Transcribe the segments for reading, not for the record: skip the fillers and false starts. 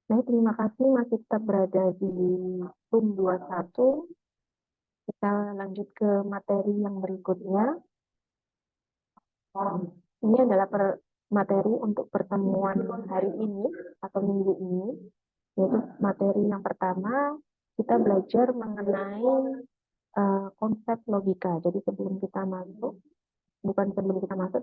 Baik, terima kasih masih tetap berada di Zoom 21. Kita lanjut ke materi yang berikutnya. Ini adalah materi untuk pertemuan hari ini atau minggu ini, yaitu materi yang pertama, kita belajar mengenai konsep logika. Jadi sebelum kita masuk,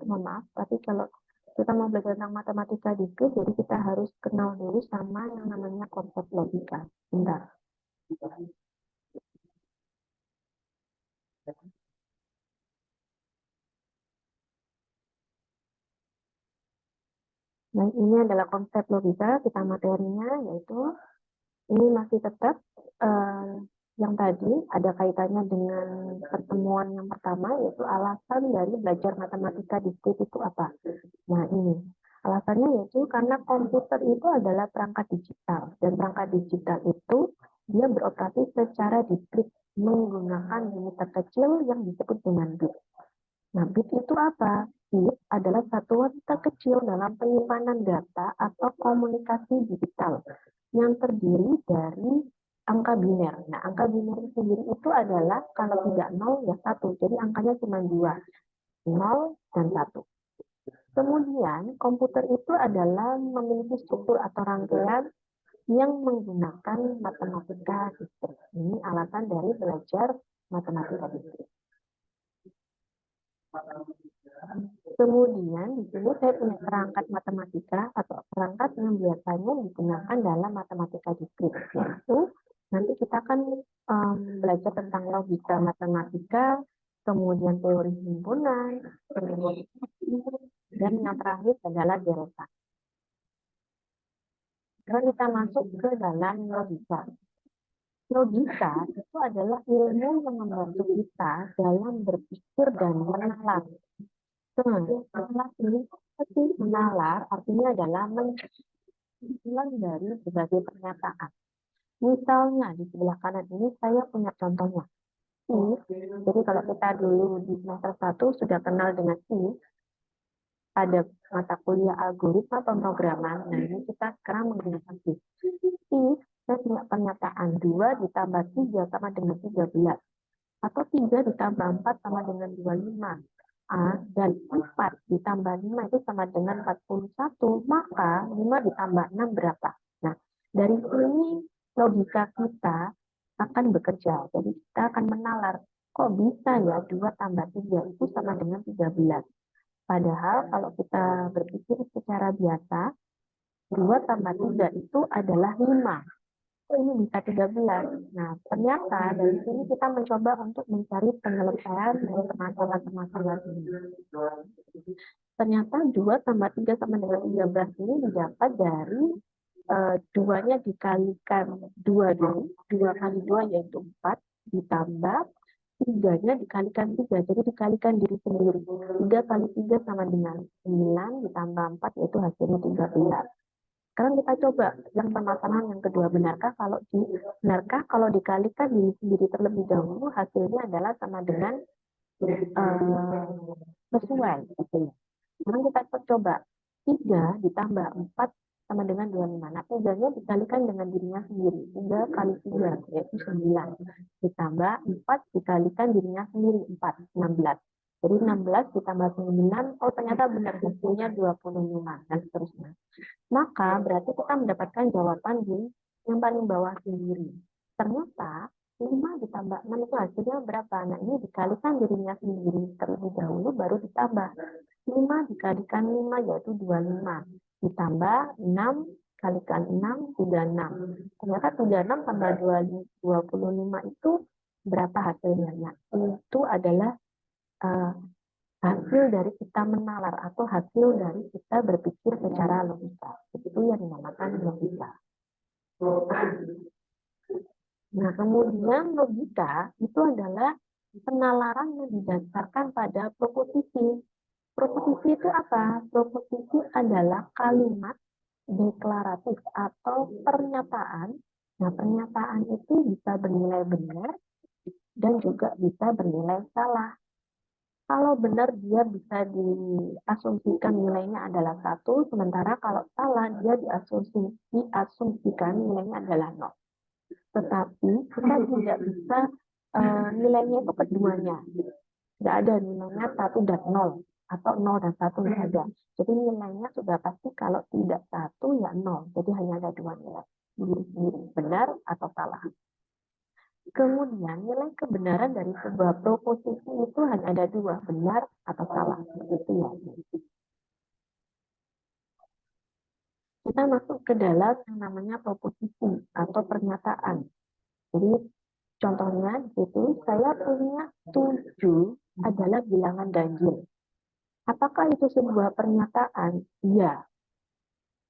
mohon maaf, tapi kalau kita mau belajar tentang matematika dikit, jadi kita harus kenal dulu sama yang namanya konsep logika. Bentar. Nah, ini adalah konsep logika, kita materinya, yaitu ini masih tetap yang tadi ada kaitannya dengan pertemuan yang pertama, yaitu alasan dari belajar matematika diskrit itu apa. Nah, ini alasannya yaitu karena komputer itu adalah perangkat digital, dan perangkat digital itu dia beroperasi secara diskrit menggunakan unit terkecil yang disebut dengan bit. Nah, bit itu apa? Bit adalah satuan terkecil dalam penyimpanan data atau komunikasi digital yang terdiri dari angka biner. Nah, angka biner sendiri itu adalah kalau tidak 0 ya 1. Jadi angkanya cuma 2, 0 dan 1. Kemudian komputer itu adalah memiliki struktur atau rangkaian yang menggunakan matematika diskrit. Ini alasan dari belajar matematika diskrit. Kemudian di sini saya punya perangkat matematika atau perangkat yang biasanya digunakan dalam matematika diskrit. Yaitu nanti kita akan belajar tentang logika matematika, kemudian teori himpunan, dan yang terakhir adalah deretan. Sekarang kita masuk ke dalam logika. Logika itu adalah ilmu yang membantu kita dalam berpikir dan menalar. Menalar artinya adalah menjelaskan dari berbagai pernyataan. Misalnya di sebelah kanan ini saya punya contohnya. If, jadi kalau kita dulu di semester 1 sudah kenal dengan if, ada mata kuliah algoritma pemrograman. Nah, ini kita sekarang menggunakan if. If saya punya pernyataan 2 ditambah 3 sama dengan 13. Atau 3 ditambah 4 sama dengan 25. Dan 4 ditambah 5 itu sama dengan 41, maka 5 ditambah 6 berapa? Nah, dari sini logika kita akan bekerja. Jadi kita akan menalar, kok bisa ya 2 tambah 3 itu sama dengan 13. Padahal kalau kita berpikir secara biasa, 2 tambah 3 itu adalah 5. Oh, ini bisa 13. Nah, ternyata dari sini kita mencoba untuk mencari penyelesaian dari permasalahan-permasalahan ini. Ternyata 2 tambah 3 sama dengan 13 ini didapat dari 2-nya dikalikan 2 dulu. 2 kali 2 yaitu 4, ditambah 3-nya dikalikan 3, jadi dikalikan diri sendiri. 3 kali 3 sama dengan 9, ditambah 4 yaitu hasilnya 13. Sekarang kita coba yang permasalahan yang kedua, benarkah kalau dikalikan diri sendiri terlebih dahulu hasilnya adalah sama dengan sesuai gitu ya. Sekarang kita coba 3 ditambah 4 sama dengan 25. Nah, 3-nya dikalikan dengan dirinya sendiri. 3 kali 3 yaitu 9. Ditambah 4 dikalikan dirinya sendiri 4, 16. Jadi 16 ditambah 9, oh ternyata benar hasilnya 25 dan seterusnya. Maka berarti kita mendapatkan jawaban di yang paling bawah sendiri. Ternyata 5 ditambah 6 itu hasilnya berapa? Nah, ini dikalikan dirinya sendiri terlebih dahulu baru ditambah. 5 dikalikan 5 yaitu 25. Ditambah 6 kalikan 6, 36. Ternyata 36 tambah 25 itu berapa hasilnya? Nah, itu adalah hasil dari kita menalar atau hasil dari kita berpikir secara logika. Itu yang dinamakan logika. Nah, kemudian logika itu adalah penalaran yang didasarkan pada proposisi. Proposisi itu apa? Proposisi adalah kalimat deklaratif atau pernyataan. Nah, pernyataan itu bisa bernilai benar dan juga bisa bernilai salah. Kalau benar dia bisa diasumsikan nilainya adalah 1, sementara kalau salah dia diasumsikan nilainya adalah 0. Tetapi kita tidak bisa nilainya itu keduanya. Tidak ada nilainya 1 dan 0 atau 0 dan 1 tidak ada. Jadi nilainya sudah pasti kalau tidak 1 ya 0. Jadi hanya ada dua nilai. Benar atau salah. Kemudian nilai kebenaran dari sebuah proposisi itu hanya ada dua, benar atau salah. Begitu ya. Kita masuk ke dalam yang namanya proposisi atau pernyataan. Jadi contohnya di situ saya punya 7 adalah bilangan ganjil. Apakah itu sebuah pernyataan? Iya.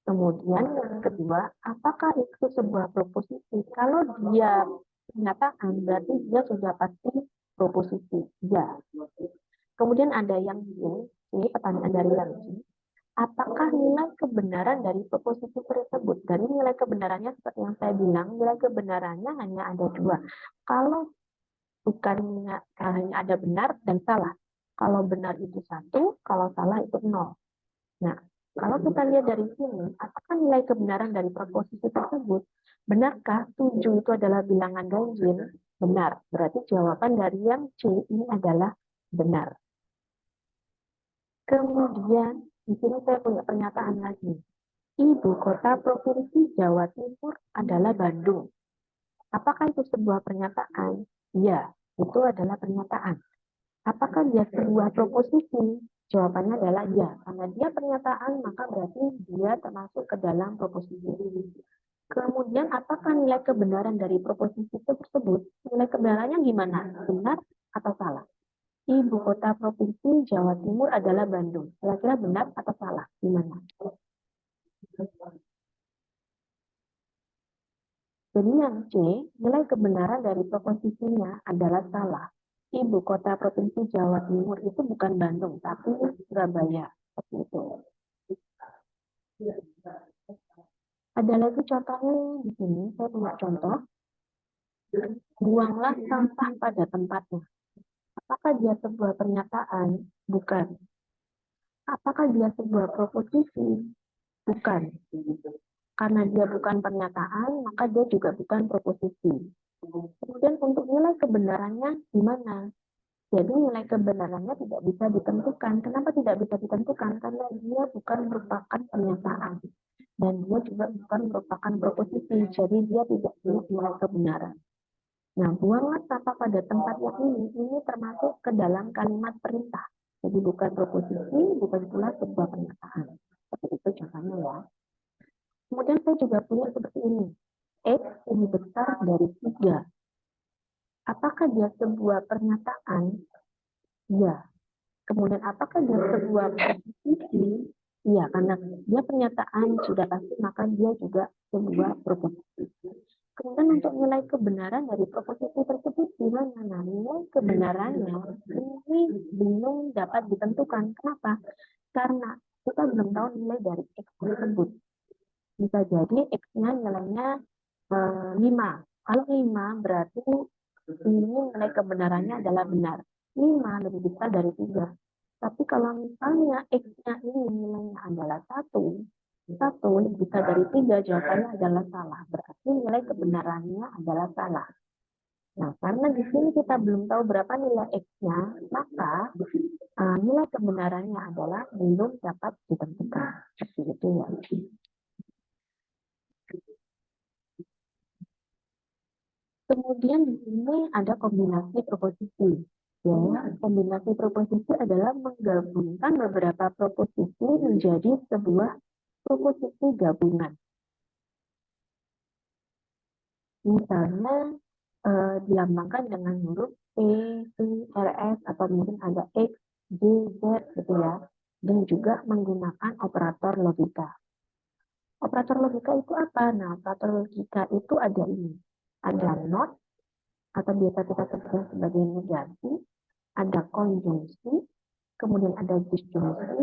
Kemudian yang kedua, apakah itu sebuah proposisi? Kalau dia pernyataan, berarti dia sudah pasti proposisi. Ya. Kemudian ada yang ini pertanyaan dari yang ini. Apakah nilai kebenaran dari proposisi tersebut? Dari nilai kebenarannya seperti yang saya bilang, nilai kebenarannya hanya ada dua. Kalau bukannya hanya ada benar dan salah. Kalau benar itu 1, kalau salah itu 0. Nah, kalau kita lihat dari sini, apakah nilai kebenaran dari proposisi tersebut? Benarkah 7 itu adalah bilangan ganjil? Benar. Berarti jawaban dari yang C ini adalah benar. Kemudian, di sini saya punya pernyataan lagi. Ibu kota Provinsi Jawa Timur adalah Bandung. Apakah itu sebuah pernyataan? Ya, itu adalah pernyataan. Apakah dia sebuah proposisi? Jawabannya adalah ya. Karena dia pernyataan, maka berarti dia termasuk ke dalam proposisi ini. Kemudian, apakah nilai kebenaran dari proposisi tersebut? Nilai kebenarannya gimana? Benar atau salah? Ibu kota Provinsi Jawa Timur adalah Bandung. Kira-kira benar atau salah? Gimana? Jadi yang C, nilai kebenaran dari proposisinya adalah salah. Ibu kota Provinsi Jawa Timur itu bukan Bandung, tapi Surabaya. Seperti itu. Ada lagi contohnya di sini, saya punya contoh. Buanglah sampah pada tempatnya. Apakah dia sebuah pernyataan? Bukan. Apakah dia sebuah proposisi? Bukan. Karena dia bukan pernyataan, maka dia juga bukan proposisi. Kemudian untuk nilai kebenarannya gimana? Jadi nilai kebenarannya tidak bisa ditentukan. Kenapa tidak bisa ditentukan? Karena dia bukan merupakan pernyataan. Dan dia juga bukan merupakan proposisi. Jadi dia tidak punya nilai kebenaran. Nah, buanglah sampah pada tempatnya ini termasuk ke dalam kalimat perintah. Jadi bukan proposisi, bukan pula sebuah pernyataan. Seperti itu contohnya ya. Kemudian saya juga punya seperti ini. X lebih besar dari 3. Apakah dia sebuah pernyataan? Ya. Kemudian apakah dia sebuah proposisi? Iya, karena dia pernyataan sudah pasti, maka dia juga sebuah proposisi. Kemudian untuk nilai kebenaran dari proposisi tersebut gimana? Nah, nilai kebenarannya ini belum dapat ditentukan. Kenapa? Karena kita belum tahu nilai dari X tersebut. Bisa jadi X-nya nilainya 5. Kalau 5 berarti ini nilai kebenarannya adalah benar. 5 lebih besar dari 3. Tapi kalau misalnya X-nya ini nilainya adalah 1 lebih besar dari 3, jawabannya adalah salah. Berarti nilai kebenarannya adalah salah. Nah, karena di sini kita belum tahu berapa nilai X-nya, maka nilai kebenarannya adalah belum dapat ditentukan. Seperti itu ya. Kemudian di sini ada kombinasi proposisi. Ya, kombinasi proposisi adalah menggabungkan beberapa proposisi menjadi sebuah proposisi gabungan. Misalnya dilambangkan dengan huruf P, Q, R, S, atau mungkin ada X, Y, Z gitu ya. Dan juga menggunakan operator logika. Operator logika itu apa? Nah, operator logika itu ada ini. Ada not, atau biasa kita sebut sebagai negasi, ada konjungsi, kemudian ada disjungsi,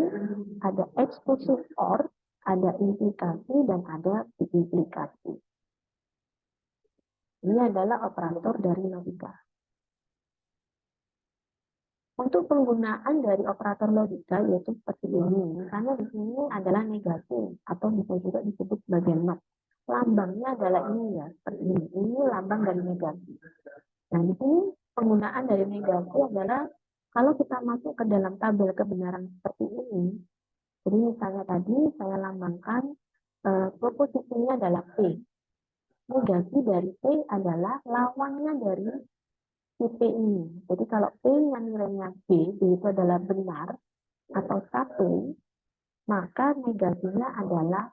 ada exclusive or, ada implikasi, dan ada implikasi. Ini adalah operator dari logika. Untuk penggunaan dari operator logika yaitu seperti ini. Misalnya di sini adalah negatif atau bisa juga disebut sebagai not. Lambangnya adalah ini ya, seperti ini. Ini lambang dari negatif. Nah, di sini penggunaan dari negatif adalah kalau kita masuk ke dalam tabel kebenaran seperti ini. Jadi misalnya tadi saya lambangkan proposisinya adalah P. Negasi dari P adalah lawannya dari si P ini. Jadi kalau P yang nilainya B, itu adalah benar atau satu, maka negasinya adalah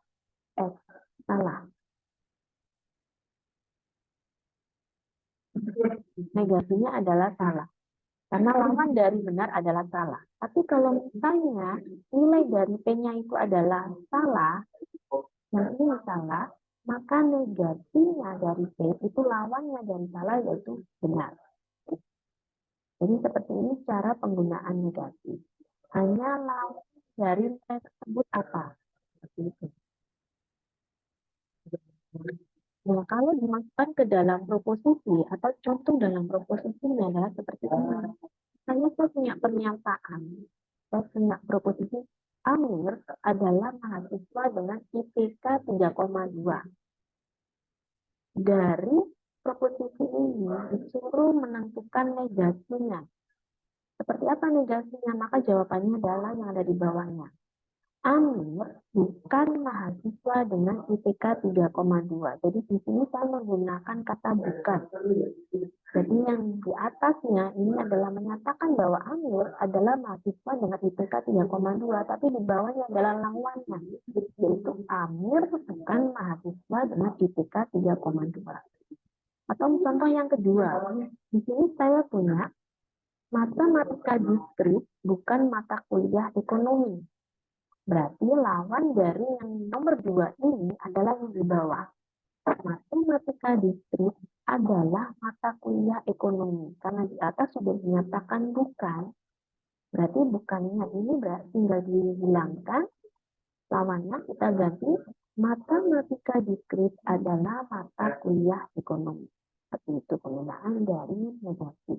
S, salah. Negasinya adalah salah. Karena lawan dari benar adalah salah. Tapi kalau misalnya nilai dari P-nya itu adalah salah, yang ini salah, maka negasinya dari P itu lawannya dari salah yaitu benar. Jadi seperti ini cara penggunaan negasi. Hanya lawan dari nilai tersebut apa? Seperti itu. Nah, kalau dimasukkan ke dalam proposisi atau contoh dalam proposisinya adalah seperti ini. Saya punya pernyataan, saya punya proposisi Amir adalah mahasiswa dengan IPK 3,2. Dari proposisi ini disuruh menentukan negasinya. Seperti apa negasinya? Maka jawabannya adalah yang ada di bawahnya. Amir bukan mahasiswa dengan IPK 3,2. Jadi di sini saya menggunakan kata bukan. Jadi yang di atasnya ini adalah menyatakan bahwa Amir adalah mahasiswa dengan IPK 3,2, tapi di bawahnya adalah lawannya, yaitu Amir bukan mahasiswa dengan IPK 3,2. Atau contoh yang kedua, di sini saya punya matematika diskrit bukan mata kuliah ekonomi. Berarti lawan dari yang nomor 2 ini adalah yang di bawah. Matematika diskrit adalah mata kuliah ekonomi. Karena di atas sudah dinyatakan bukan, berarti bukannya ini berarti tinggal dihilangkan. Lawannya kita ganti, matematika diskrit adalah mata kuliah ekonomi. Seperti itu penggunaan dari negasi.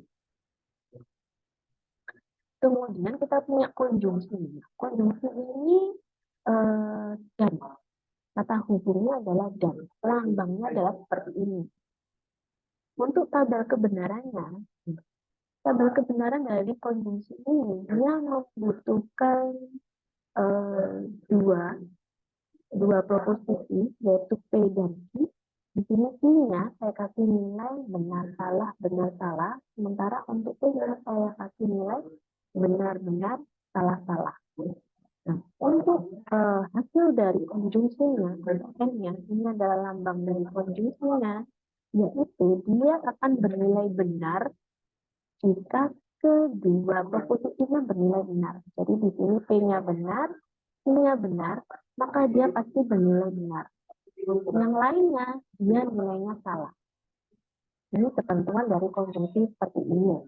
Kemudian kita punya konjungsi. Konjungsi ini dan kata hubungnya adalah dan. Lambangnya adalah seperti ini. Untuk tabel kebenaran dari konjungsi ini, dia membutuhkan dua proposisi, yaitu P dan Q. Di sini Q-nya saya kasih nilai benar salah, sementara untuk P-nya saya kasih nilai benar salah. Nah, untuk hasil dari konjungsinya, N-nya, ini adalah lambang dari konjungsinya, yaitu dia akan bernilai benar jika kedua proposisinya bernilai benar. Jadi di sini P-nya benar, Q-nya benar, maka dia pasti bernilai benar. Yang lainnya, dia nilainya salah. Ini ketentuan dari konjungsi seperti ini.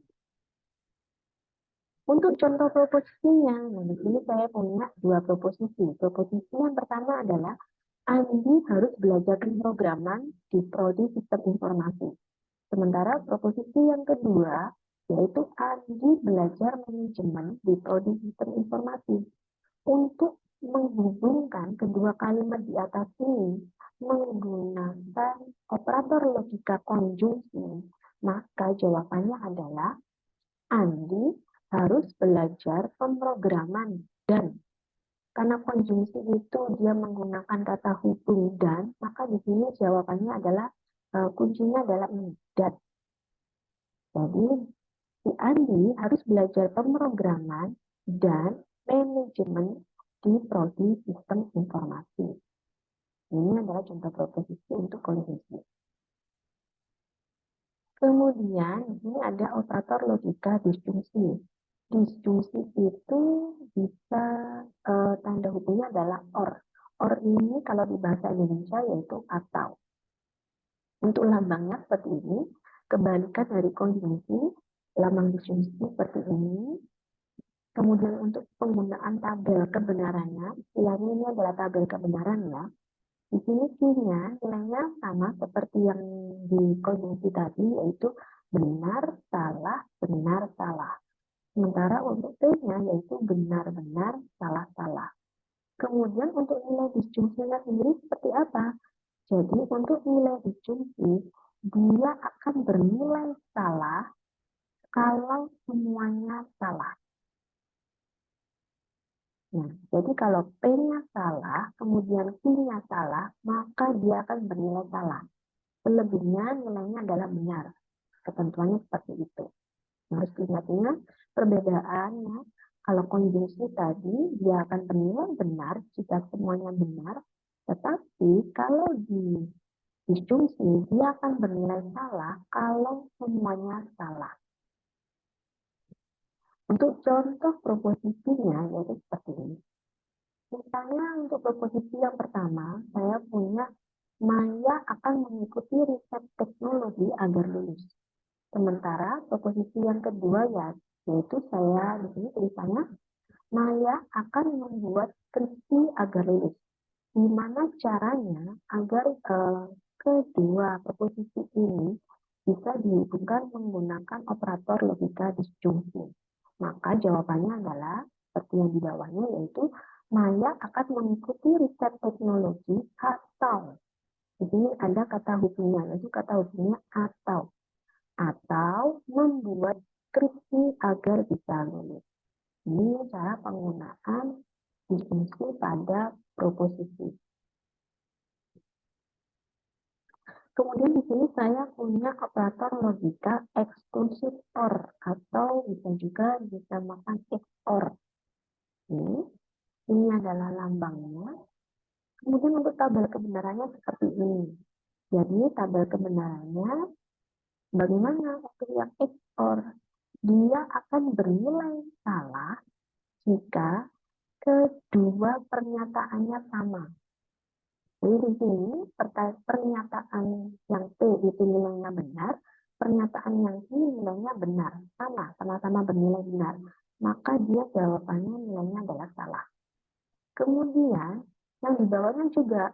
Untuk contoh proposisinya, nah di sini saya punya dua proposisi. Proposisi yang pertama adalah Andi harus belajar pemrograman di prodi sistem informasi. Sementara proposisi yang kedua yaitu Andi belajar manajemen di prodi sistem informasi. Untuk menghubungkan kedua kalimat di atas ini menggunakan operator logika konjungsi, maka jawabannya adalah Andi harus belajar pemrograman dan karena konjungsi itu dia menggunakan kata hubung dan, maka di sini jawabannya adalah kuncinya adalah ini dan. Jadi si Andi harus belajar pemrograman dan manajemen di prodi sistem informasi. Ini adalah contoh proposisi untuk konjungsi. Kemudian di sini ada operator logika disjungsi. Disjungsi itu bisa tanda hubungnya adalah or. Or ini kalau di bahasa Indonesia yaitu atau. Untuk lambangnya seperti ini, kebalikan dari konjungsi, lambang disjungsi seperti ini. Kemudian untuk penggunaan tabel kebenarannya, istilahnya ini adalah tabel kebenaran ya. Di sini Q-nya nilainya sama seperti yang di konjungsi tadi, yaitu benar, salah, benar, salah. Sementara untuk T-nya yaitu benar-benar, salah-salah. Kemudian untuk nilai disjungsinya sendiri seperti apa? Jadi untuk nilai disjungsi, dia akan bernilai salah kalau semuanya salah. Nah, jadi kalau P-nya salah, kemudian Q-nya salah, maka dia akan bernilai salah. Selebihnya nilainya adalah benar. Ketentuannya seperti itu. Harus diingat-ingat perbedaannya. Kalau konjungsi tadi, dia akan bernilai benar jika semuanya benar. Tetapi kalau di disjungsi, dia akan bernilai salah kalau semuanya salah. Untuk contoh proposisinya, yaitu seperti ini. Misalnya untuk proposisi yang pertama, saya punya Maya akan mengikuti riset teknologi agar lulus. Sementara proposisi yang kedua yaitu saya di sini tulisannya Maya akan membuat skripsi agar lulus. Gimana caranya agar kedua proposisi ini bisa dihubungkan menggunakan operator logika disjungsi? Maka jawabannya adalah seperti yang di bawahnya, yaitu Maya akan mengikuti riset teknologi atau di sini ada kata hubungnya, yaitu kata hubungnya atau membuat skripsi agar bisa lulus. Ini cara penggunaan disjungsi pada proposisi. Kemudian di sini saya punya operator logika eksklusif OR atau bisa juga disamakan XOR. Ini adalah lambangnya. Kemudian untuk tabel kebenarannya seperti ini. Jadi tabel kebenarannya bagaimana untuk yang XOR? Dia akan bernilai salah jika kedua pernyataannya sama. Jadi di sini pernyataan yang P itu nilainya benar, pernyataan yang Q nilainya benar, sama-sama bernilai benar. Maka dia jawabannya nilainya adalah salah. Kemudian yang di bawahnya juga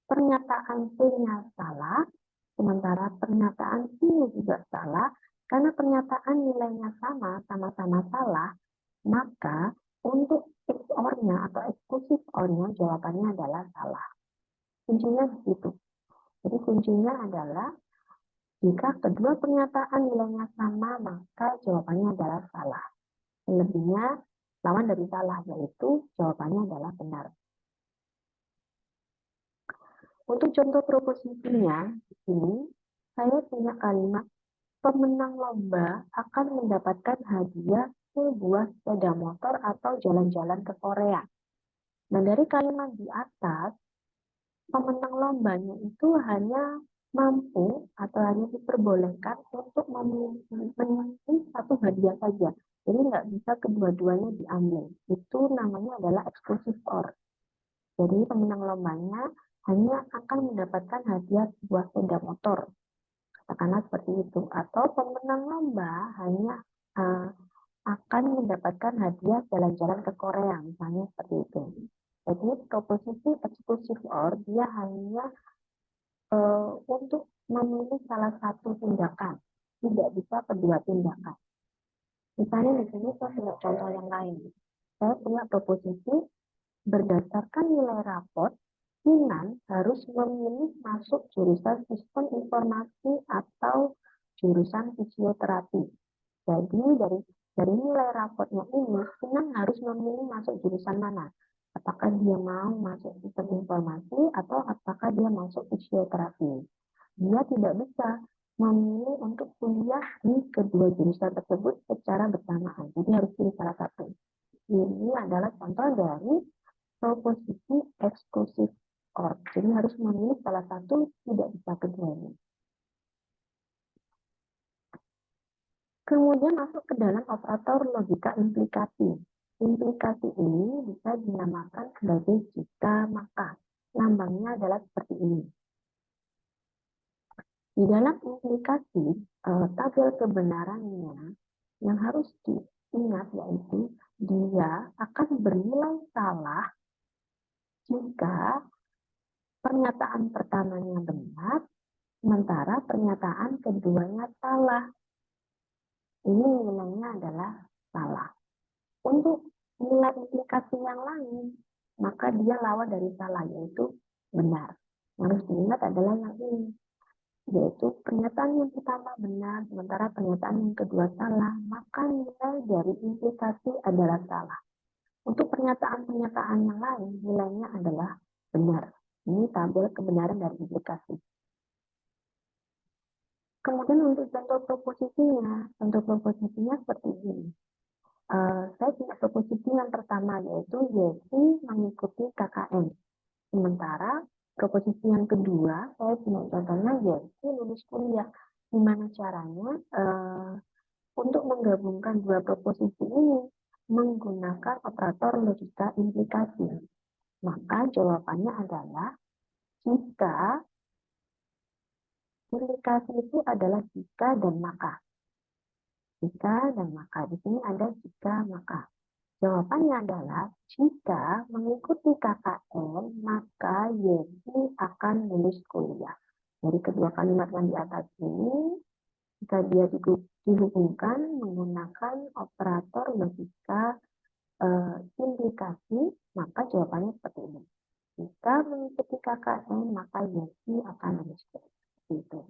pernyataan P-nya salah, sementara pernyataan Q juga salah. Karena pernyataan nilainya sama-sama salah, maka untuk XOR-nya atau eksklusif OR-nya jawabannya adalah salah. Kuncinya di situ. Jadi kuncinya adalah jika kedua pernyataan nilainya sama, maka jawabannya adalah salah. Selebihnya lawan dari salah, yaitu jawabannya adalah benar. Untuk contoh proposisinya, di sini saya punya kalimat pemenang lomba akan mendapatkan hadiah sebuah sepeda motor atau jalan-jalan ke Korea. Nah, dari kalimat di atas, pemenang lombanya itu hanya mampu atau hanya diperbolehkan untuk memilih satu hadiah saja. Jadi nggak bisa kedua-duanya diambil. Itu namanya adalah exclusive OR. Jadi pemenang lombanya hanya akan mendapatkan hadiah sebuah sepeda motor. Katakanlah seperti itu. Atau pemenang lomba hanya akan mendapatkan hadiah jalan-jalan ke Korea. Misalnya seperti itu. Jadi proposisi exclusive OR dia hanya untuk memilih salah satu tindakan, tidak bisa kedua tindakan. Misalnya di sini saya punya contoh yang lain. Saya punya proposisi berdasarkan nilai raport, Kinan harus memilih masuk jurusan sistem informasi atau jurusan fisioterapi. Jadi dari nilai raportnya ini, Kinan harus memilih masuk jurusan mana. Apakah dia mau masuk sistem informasi atau apakah dia masuk fisioterapi. Dia tidak bisa memilih untuk kuliah di kedua jurusan tersebut secara bersamaan. Jadi harus pilih salah satu. Ini adalah contoh dari proposisi eksklusif OR. Jadi harus memilih salah satu, tidak bisa keduanya. Kemudian masuk ke dalam operator logika implikasi. Implikasi ini bisa dinamakan sebagai jika maka. Lambangnya adalah seperti ini. Di dalam implikasi, tabel kebenarannya yang harus diingat yaitu dia akan bernilai salah jika pernyataan pertamanya benar, sementara pernyataan keduanya salah. Ini nilainya adalah salah. Untuk nilai implikasi yang lain, maka dia lawan dari salah, yaitu benar. Yang harus diingat adalah yang ini, yaitu pernyataan yang pertama benar, sementara pernyataan yang kedua salah, maka nilai dari implikasi adalah salah. Untuk pernyataan-pernyataan yang lain, nilainya adalah benar. Ini tabel kebenaran dari implikasi. Kemudian untuk contoh proposisinya seperti ini. Saya punya proposisi yang pertama, yaitu Yesi mengikuti KKN. Sementara proposisi yang kedua, saya punya contohnya Yesi lulus kuliah. Gimana caranya untuk menggabungkan dua proposisi ini menggunakan operator logika implikasi? Maka jawabannya adalah jika. Implikasi itu adalah jika dan maka. Jika dan maka. Di sini ada jika maka. Jawabannya adalah jika mengikuti KKN, maka Yesi akan lulus kuliah. Dari kedua kalimat yang di atas ini, jika dia dihubungkan menggunakan operator logika implikasi, maka jawabannya seperti ini. Jika mengikuti KKN, maka Yesi akan lulus kuliah. Itu.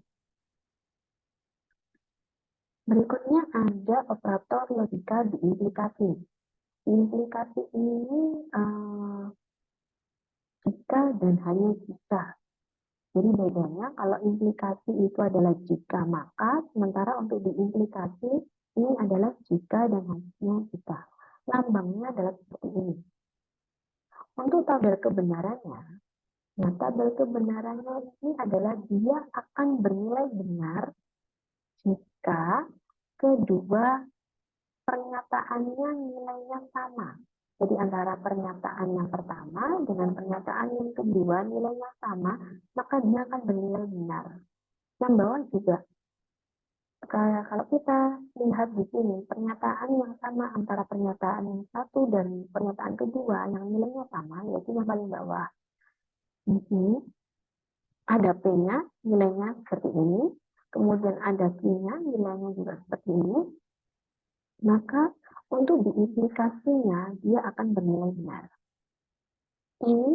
Berikutnya ada operator logika diimplikasi. Implikasi ini jika dan hanya jika. Jadi bedanya kalau implikasi itu adalah jika maka, sementara untuk diimplikasi ini adalah jika dan hanya jika. Lambangnya adalah seperti ini. Untuk tabel kebenarannya, nah tabel kebenarannya ini adalah dia akan bernilai benar jika kedua pernyataannya nilainya sama. Jadi antara pernyataan yang pertama dengan pernyataan yang kedua nilainya sama, maka dia akan bernilai benar. Yang bawah juga. Kalau kita lihat di sini, pernyataan yang sama antara pernyataan yang satu dan pernyataan kedua yang nilainya sama, yaitu yang paling bawah. Di sini ada P-nya, nilainya seperti ini. Kemudian ada Q-nya, nilainya juga seperti ini. Maka untuk diimplikasinya dia akan bernilai benar. Ini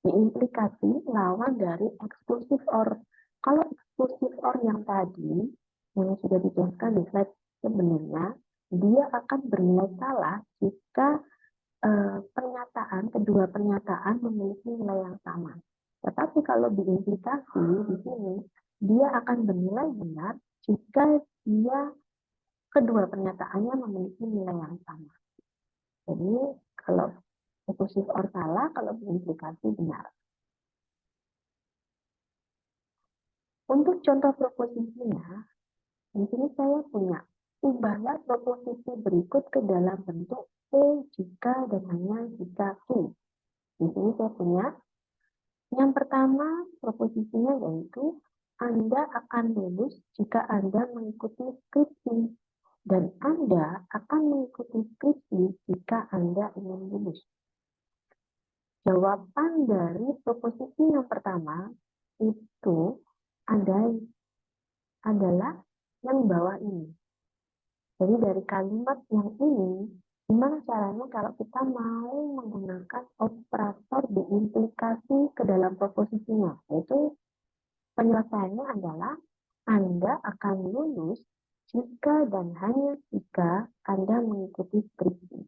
diimplikasi lawan dari exclusive OR. Kalau exclusive OR yang tadi yang sudah dijelaskan di slide sebelumnya, dia akan bernilai salah jika kedua pernyataan memiliki nilai yang sama. Tetapi kalau diimplikasi di sini, dia akan bernilai benar jika kedua pernyataannya memiliki nilai yang sama. Jadi kalau exclusive OR salah, kalau diimplikasi benar. Untuk contoh proposisinya, di sini saya punya ubahlah proposisi berikut ke dalam bentuk P jika dan hanya jika Q. Di sini saya punya yang pertama proposisinya yaitu Anda akan lulus jika Anda mengikuti skripsi dan Anda akan mengikuti skripsi jika Anda ingin lulus. Jawaban dari proposisi yang pertama itu adalah yang bawah ini. Jadi dari kalimat yang ini, gimana caranya kalau kita mau menggunakan operator diimplikasi ke dalam proposisinya? Yaitu penyelesaiannya adalah Anda akan lulus jika dan hanya jika Anda mengikuti skripsi.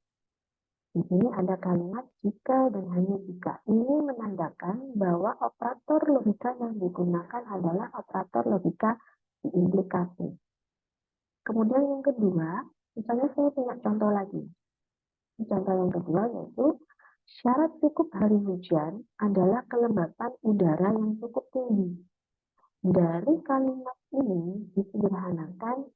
Di sini ada kalimat jika dan hanya jika. Ini menandakan bahwa operator logika yang digunakan adalah operator logika diimplikasi. Kemudian yang kedua, misalnya saya punya contoh lagi. Contoh yang kedua yaitu syarat cukup hari hujan adalah kelembapan udara yang cukup tinggi. Dari kalimat ini disederhanakan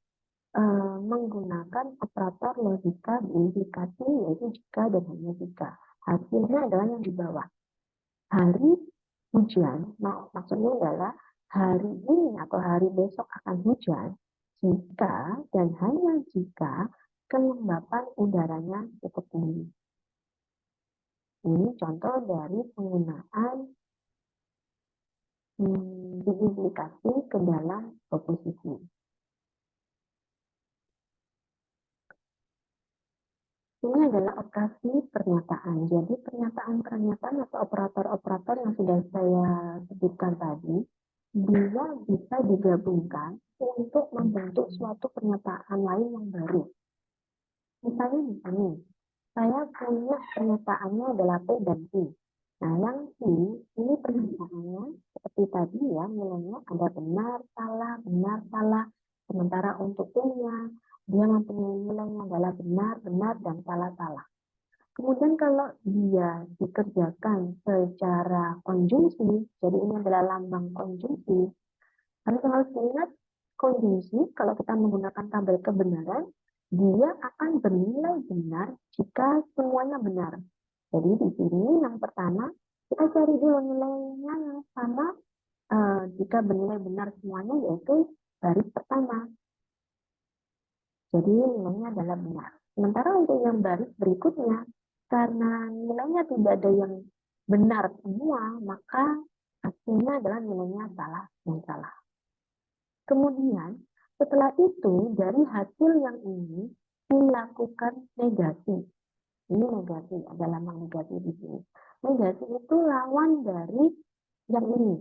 menggunakan operator logika diimplikasi yaitu jika dan hanya jika. Hasilnya adalah yang di bawah. Hari hujan, maksudnya adalah hari ini atau hari besok akan hujan jika dan hanya jika kelembapan udaranya cukup tinggi. Ini contoh dari penggunaan diimplikasi ke dalam proposisi. Ini adalah operasi pernyataan. Jadi pernyataan-pernyataan atau operator-operator yang sudah saya sebutkan tadi, dia bisa digabungkan untuk membentuk suatu pernyataan lain yang baru. Misalnya di sini, saya punya pernyataannya adalah P dan Q. Nah, yang Q, ini pernyataannya seperti tadi ya, nilainya ada benar, salah. Sementara untuk P-nya, dia mempunyai nilainya adalah benar, benar, dan salah. Kemudian kalau dia dikerjakan secara konjungsi, jadi ini adalah lambang konjungsi, kami harus ingat konjungsi, kalau kita menggunakan tabel kebenaran, dia akan bernilai benar jika semuanya benar. Jadi di sini yang pertama, kita cari dulu nilainya yang sama jika bernilai benar semuanya, yaitu baris pertama. Jadi nilainya adalah benar. Sementara untuk yang baris berikutnya, karena nilainya tidak ada yang benar semua, maka hasilnya adalah nilainya salah dan salah. Kemudian, setelah itu, dari hasil yang ini dilakukan negasi. Ini negasi, ada lambang negasi di sini. Negasi itu lawan dari yang ini.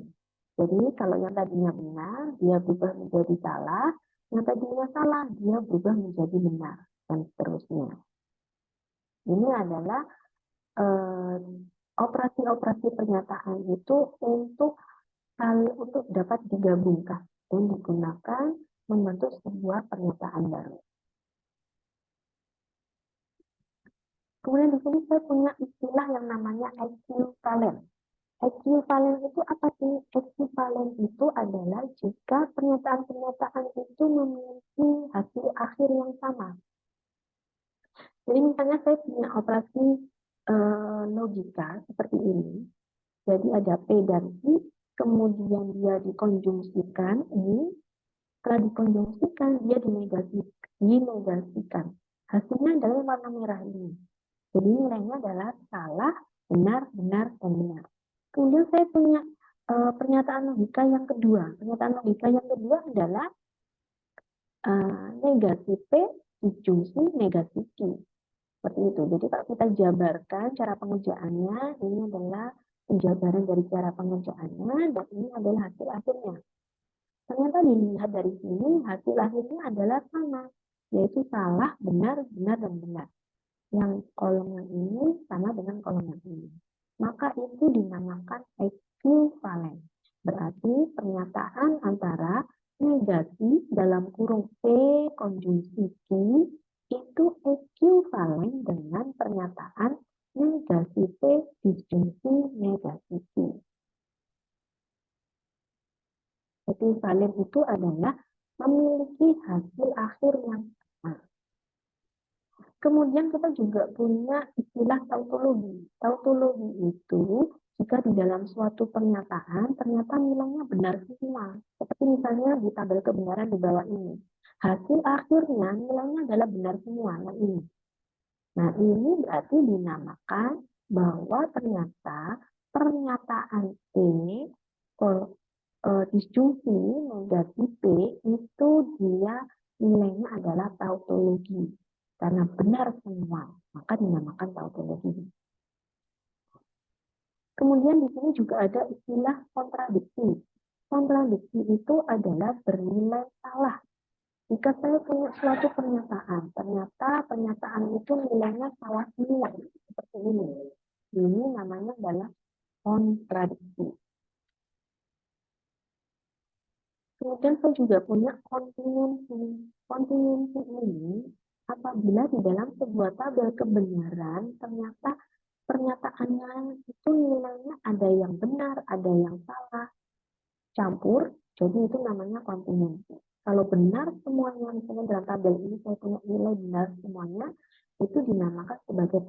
Jadi, kalau yang tadinya benar, dia berubah menjadi salah. Yang tadinya salah, dia berubah menjadi benar. Dan seterusnya. Ini adalah operasi-operasi pernyataan itu untuk dapat digabungkan dan digunakan membentuk sebuah pernyataan baru. Kemudian di sini saya punya istilah yang namanya equivalen. Equivalen itu apa sih? Equivalen itu adalah jika pernyataan-pernyataan itu memiliki hasil akhir yang sama. Jadi misalnya saya punya operasi logika seperti ini. Jadi ada P dan I, kemudian dia dikonjungsikan, I, setelah dikonjungsikan, dia dinegasikan. Hasilnya adalah warna merah ini. Jadi nilainya adalah salah, benar, dan benar. Kemudian saya punya pernyataan logika yang kedua. Pernyataan logika yang kedua adalah negasi P dijungsi negasi Q. Seperti itu. Jadi kalau kita jabarkan cara pengerjaannya, ini adalah penjabaran dari cara pengerjaannya, dan ini adalah hasil akhirnya. Ternyata dilihat dari sini, hasil akhirnya adalah sama, yaitu salah, benar, dan benar. Yang kolom yang ini sama dengan kolom yang ini. Maka itu dinamakan equivalen. Berarti pernyataan antara negasi dalam kurung P konjungsi Q itu equivalen dengan pernyataan negasi P disjungsi negasi Q. Equivalen itu adalah memiliki hasil akhir yang sama. Kemudian kita juga punya istilah tautologi. Tautologi itu jika di dalam suatu pernyataan, ternyata nilainya benar semua. Seperti misalnya di tabel kebenaran di bawah ini. Hasil akhirnya nilainya adalah benar semua, yang ini. Nah, ini berarti dinamakan bahwa ternyata pernyataan E disjungsi negasi P itu dia nilainya adalah tautologi. Karena benar semua, maka dinamakan tautologi. Kemudian di sini juga ada istilah kontradiksi. Kontradiksi itu adalah bernilai salah. Jika saya punya suatu pernyataan, ternyata pernyataan itu nilainya salah semua, seperti ini. Ini namanya adalah kontradiksi. Kemudian saya juga punya kontingensi. Kontingensi ini apabila di dalam sebuah tabel kebenaran ternyata pernyataannya itu nilainya ada yang benar, ada yang salah, campur, jadi itu namanya kontingensi. Kalau benar semuanya, misalnya dalam tabel ini saya punya nilai benar semuanya, itu dinamakan sebagai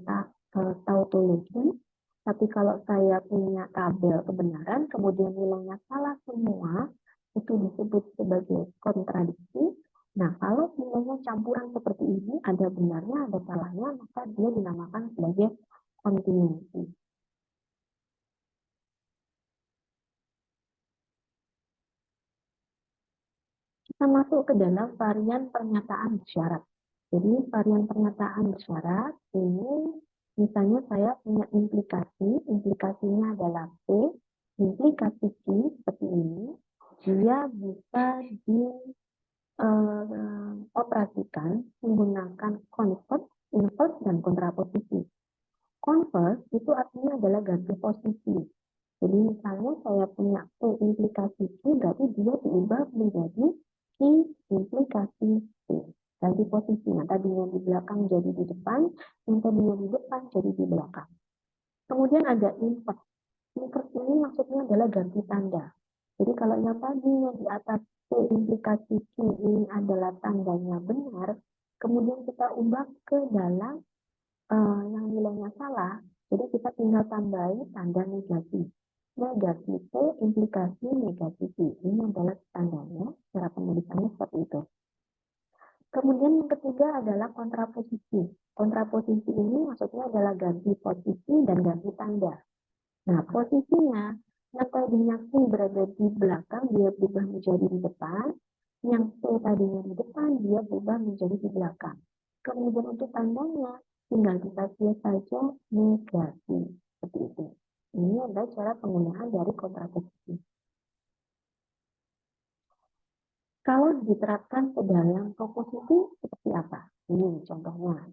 tautologi. Tapi kalau saya punya tabel kebenaran, kemudian nilainya salah semua, itu disebut sebagai kontradiksi. Nah, kalau nilainya campuran seperti ini, ada benarnya, ada salahnya, maka dia dinamakan sebagai kontingensi. Kita masuk ke dalam varian pernyataan syarat. Jadi varian pernyataan bersyarat ini misalnya saya punya implikasinya adalah P, implikasi Q seperti ini, dia bisa dioperasikan menggunakan convert, invert, dan kontraposisi. Convert itu artinya adalah ganti posisi. Jadi misalnya saya punya P implikasi Q, berarti dia diubah menjadi Q implikasi P. Ganti posisinya, tadinya di belakang jadi di depan, yang tadinya di depan jadi di belakang. Kemudian ada invert. Invert ini maksudnya adalah ganti tanda. Jadi kalau yang tadinya di atas P implikasi Q ini adalah tandanya benar, kemudian kita ubah ke dalam yang nilainya salah, jadi kita tinggal tambahin tanda negasi. Negasi P implikasi negasi Q. Ini adalah tandanya, cara penulisannya seperti itu. Kemudian yang ketiga adalah kontraposisi. Kontraposisi ini maksudnya adalah ganti posisi dan ganti tanda. Nah, posisinya yang tadinya Q berada di belakang, dia berubah menjadi di depan. Yang P tadinya di depan, dia berubah menjadi di belakang. Kemudian untuk tandanya, tinggal kita tulis saja negasi. Seperti itu. Ini adalah cara penggunaan dari kontraposisi. Kalau diterapkan ke dalam proposisi, seperti apa? Ini contohnya.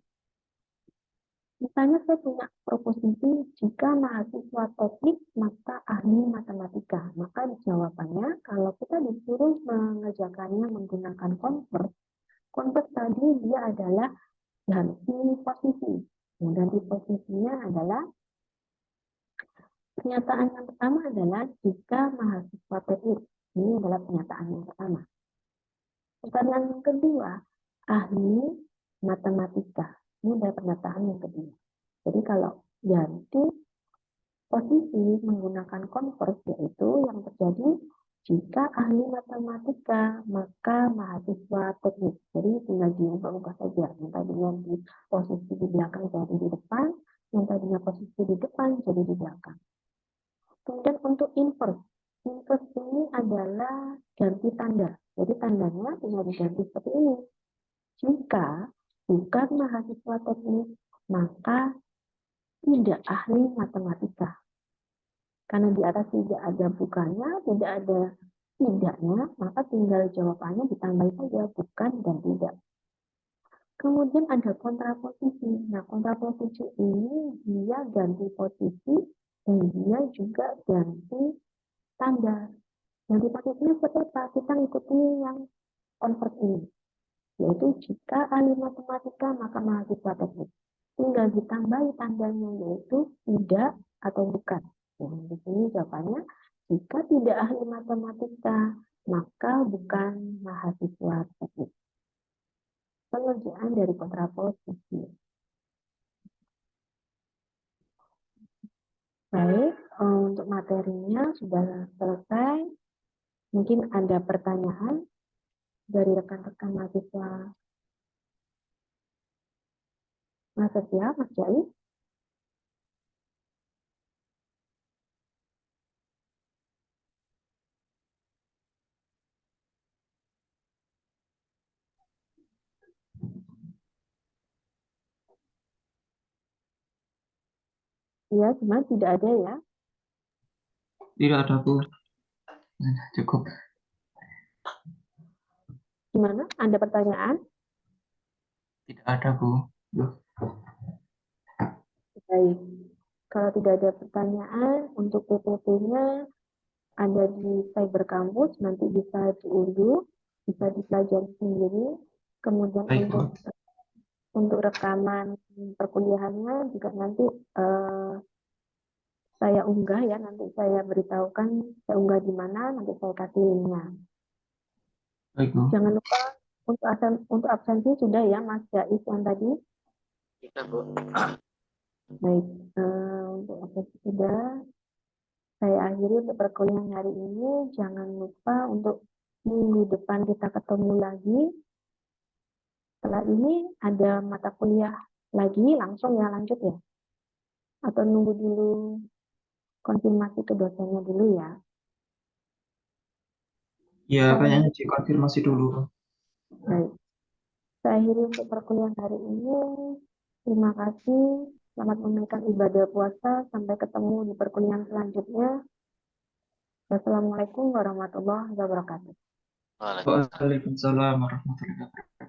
Misalnya saya punya proposisi, jika mahasiswa teknik maka ahli matematika. Maka jawabannya, kalau kita disuruh mengerjakannya menggunakan convert, convert tadi dia adalah ganti posisi. Nah, ganti posisinya adalah, pernyataan yang pertama adalah jika mahasiswa teknik. Ini adalah pernyataan yang pertama. Pertanyaan yang kedua, ahli matematika. Ini adalah pernyataan yang kedua. Jadi kalau ganti posisi menggunakan convert, yaitu yang terjadi jika ahli matematika maka mahasiswa teknik. Jadi tinggal diubah-ubah saja. Yang tadinya di posisi di belakang jadi di depan, yang tadinya posisi di depan jadi di belakang. Kemudian untuk invert. Invert ini adalah ganti tanda. Jadi tandanya tinggal diganti seperti ini. Jika bukan mahasiswa teknik, maka tidak ahli matematika. Karena di atas tidak ada bukannya, tidak ada tidaknya, maka tinggal jawabannya ditambah saja bukan dan tidak. Kemudian ada kontraposisi. Nah, kontraposisi ini dia ganti posisi dan dia juga ganti tanda. Ganti posisinya seperti apa? Kita ikuti yang convert ini. Yaitu jika ahli matematika maka mahasiswa teknik. Tinggal ditambahi tandanya yaitu tidak atau bukan. Nah, di sini jawabannya jika tidak ahli matematika maka bukan mahasiswa teknik. Pengerjaan dari kontraposisi. Baik, untuk materinya sudah selesai. Mungkin ada pertanyaan dari rekan-rekan mahasiswa. Mas Setia, Mas Jai? Iya, cuma tidak ada ya. Tidak ada, Bu. Cukup. Gimana? Ada pertanyaan? Tidak ada, Bu. Baik. Kalau tidak ada pertanyaan, untuk PPT-nya ada di Cyber Campus, nanti bisa diunduh, bisa dipelajari sendiri. Kemudian Baik, Bu. untuk rekaman perkuliahannya juga nanti saya unggah ya, nanti saya beritahukan saya unggah di mana, nanti saya kasih linknya. Baik, Bu. Jangan lupa untuk absensi sudah ya Mas Jais yang tadi. Kita, Bu. Baik, untuk absensi sudah. Saya akhiri untuk perkuliahan hari ini. Jangan lupa untuk minggu depan kita ketemu lagi. Setelah ini ada mata kuliah lagi, langsung ya lanjut ya. Atau nunggu dulu konfirmasi ke dosennya dulu ya. Ya, kayaknya dikonfirmasi dulu. Baik. Saya akhiri untuk perkuliahan hari ini. Terima kasih. Selamat menunaikan ibadah puasa. Sampai ketemu di perkuliahan selanjutnya. Wassalamualaikum warahmatullahi wabarakatuh. Waalaikumsalam warahmatullahi wabarakatuh.